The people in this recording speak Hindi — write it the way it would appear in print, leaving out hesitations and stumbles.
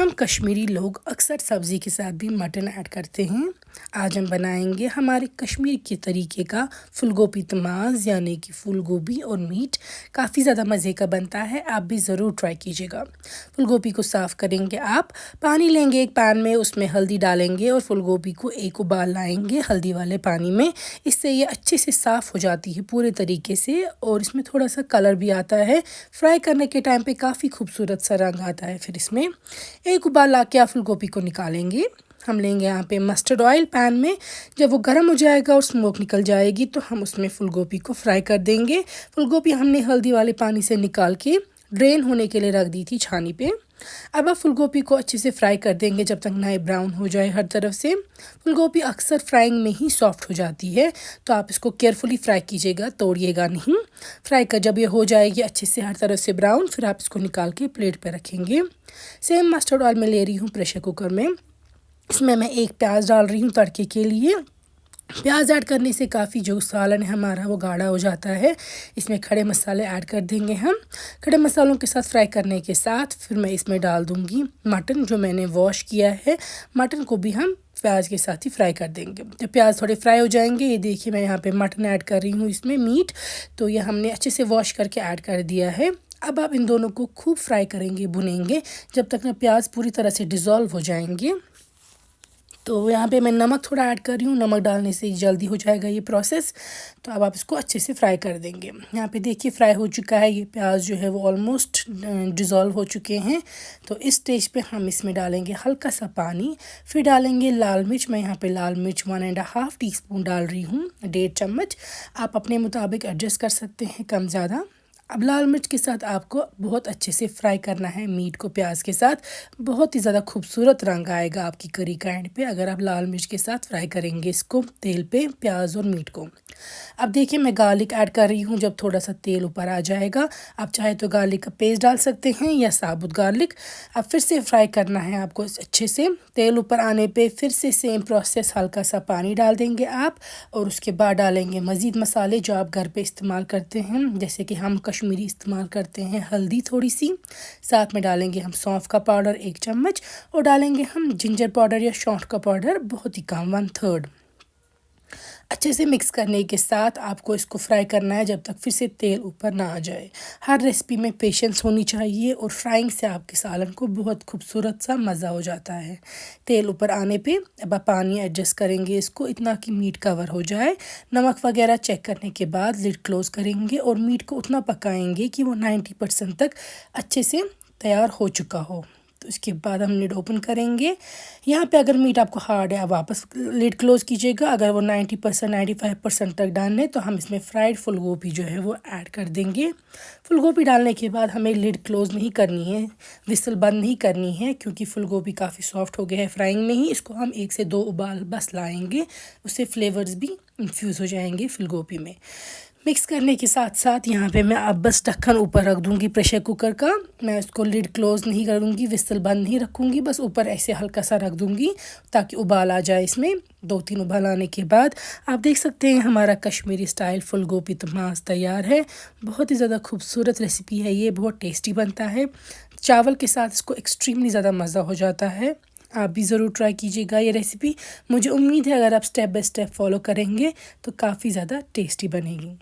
हम कश्मीरी लोग अक्सर सब्ज़ी के साथ भी मटन ऐड करते हैं। आज हम बनाएंगे हमारे कश्मीर के तरीके का फूल गोभी तमाज़, यानी कि फूल गोभी और मीट। काफ़ी ज़्यादा मज़े का बनता है, आप भी ज़रूर ट्राई कीजिएगा। फूल गोभी को साफ़ करेंगे, आप पानी लेंगे एक पैन में, उसमें हल्दी डालेंगे और फूल गोभी को एक उबाल लाएंगे हल्दी वाले पानी में। इससे ये अच्छे से साफ़ हो जाती है पूरे तरीके से और इसमें थोड़ा सा कलर भी आता है। फ्राई करने के टाइम पे काफ़ी खूबसूरत सा रंग आता है। फिर इसमें एक उबाल ला के आप फूल गोभी को निकालेंगे। हम लेंगे यहाँ पे मस्टर्ड ऑयल पैन में। जब वो गर्म हो जाएगा और स्मोक निकल जाएगी तो हम उसमें फूल गोभी को फ्राई कर देंगे। फूल गोभी हमने हल्दी वाले पानी से निकाल के ड्रेन होने के लिए रख दी थी छानी पे। अब आप फूल गोभी को अच्छे से फ्राई कर देंगे जब तक ना ये ब्राउन हो जाए हर तरफ से। फूल गोभी अक्सर फ्राइंग में ही सॉफ्ट हो जाती है, तो आप इसको केयरफुली फ्राई कीजिएगा, तोड़िएगा नहीं। फ्राई कर जब ये हो जाएगी अच्छे से हर तरफ से ब्राउन, फिर आप इसको निकाल के प्लेट पर रखेंगे। सेम मस्टर्ड ऑयल में ले रही हूँ प्रेशर कुकर में। इसमें मैं एक प्याज डाल रही हूँ तड़के के लिए। प्याज ऐड करने से काफ़ी जो सालन है हमारा वो गाढ़ा हो जाता है। इसमें खड़े मसाले ऐड कर देंगे हम। खड़े मसालों के साथ फ्राई करने के साथ फिर मैं इसमें डाल दूँगी मटन जो मैंने वॉश किया है। मटन को भी हम प्याज के साथ ही फ्राई कर देंगे। जब प्याज थोड़े फ्राई हो जाएंगे, ये देखिए मैं यहाँ पे मटन ऐड कर रही हूँ इसमें मीट, तो ये हमने अच्छे से वॉश करके ऐड कर दिया है। अब आप इन दोनों को खूब फ्राई करेंगे, भुनेंगे जब तक ना प्याज पूरी तरह से डिज़ोल्व हो जाएंगे। तो यहाँ पे मैं नमक थोड़ा ऐड कर रही हूँ, नमक डालने से जल्दी हो जाएगा ये प्रोसेस। तो अब आप इसको अच्छे से फ्राई कर देंगे। यहाँ पे देखिए फ्राई हो चुका है, ये प्याज जो है वो ऑलमोस्ट डिज़ोल्व हो चुके हैं। तो इस स्टेज पे हम इसमें डालेंगे हल्का सा पानी, फिर डालेंगे लाल मिर्च। मैं यहाँ पे लाल मिर्च 1.5 टीस्पून डाल रही हूँ, 1.5 चम्मच। आप अपने मुताबिक एडजस्ट कर सकते हैं कम ज़्यादा। अब लाल मिर्च के साथ आपको बहुत अच्छे से फ्राई करना है मीट को प्याज के साथ। बहुत ही ज़्यादा खूबसूरत रंग आएगा आपकी करी का एंड पे अगर आप लाल मिर्च के साथ फ्राई करेंगे इसको तेल पे, प्याज और मीट को। अब देखिए मैं गार्लिक ऐड कर रही हूँ। जब थोड़ा सा तेल ऊपर आ जाएगा, आप चाहे तो गार्लिक का पेस्ट डाल सकते हैं या साबुत गार्लिक। अब फिर से फ्राई करना है आपको अच्छे से। तेल ऊपर आने पे फिर से सेम प्रोसेस, हल्का सा पानी डाल देंगे आप और उसके बाद डालेंगे मज़ीद मसाले जो आप घर पे इस्तेमाल करते हैं, जैसे कि हम कश्मीरी इस्तेमाल करते हैं। हल्दी थोड़ी सी, साथ में डालेंगे हम सौंफ का पाउडर 1 चम्मच और डालेंगे हम जिंजर पाउडर या सौंठ का पाउडर बहुत ही कम, 1/3। अच्छे से मिक्स करने के साथ आपको इसको फ्राई करना है जब तक फिर से तेल ऊपर ना आ जाए। हर रेसिपी में पेशेंस होनी चाहिए और फ्राइंग से आपके सालन को बहुत खूबसूरत सा मज़ा हो जाता है। तेल ऊपर आने पे अब आप पानी एडजस्ट करेंगे इसको इतना कि मीट कवर हो जाए। नमक वगैरह चेक करने के बाद लिड क्लोज़ करेंगे और मीट को उतना पकाएंगे कि वो 90% तक अच्छे से तैयार हो चुका हो। तो इसके बाद हम लिड ओपन करेंगे। यहाँ पे अगर मीट आपको हार्ड है आप वापस लिड क्लोज़ कीजिएगा। अगर वो 90% 95% तक डन है तो हम इसमें फ्राइड फूल गोभी जो है वो ऐड कर देंगे। फूल गोभी डालने के बाद हमें लिड क्लोज़ नहीं करनी है, विसल बंद नहीं करनी है, क्योंकि फूल गोभी काफ़ी सॉफ्ट हो गया है फ्राइंग में ही। इसको हम 1 से 2 उबाल बस लाएंगे, उससे फ्लेवर्स भी इन्फ्यूज़ हो जाएंगे फूल गोभी में। मिक्स करने के साथ साथ यहाँ पे मैं अब बस ढक्कन ऊपर रख दूँगी प्रेशर कुकर का। मैं इसको लिड क्लोज़ नहीं करूँगी, विसल बंद नहीं रखूँगी, बस ऊपर ऐसे हल्का सा रख दूँगी ताकि उबाल आ जाए इसमें। 2-3 उबाल आने के बाद आप देख सकते हैं हमारा कश्मीरी स्टाइल फूल गोभी तमाज़ तैयार है। बहुत ही ज़्यादा खूबसूरत रेसिपी है ये, बहुत टेस्टी बनता है। चावल के साथ इसको एक्सट्रीमली ज़्यादा मज़ा हो जाता है। आप भी ज़रूर ट्राई कीजिएगा ये रेसिपी। मुझे उम्मीद है अगर आप स्टेप बाय स्टेप फॉलो करेंगे तो काफ़ी ज़्यादा टेस्टी बनेगी।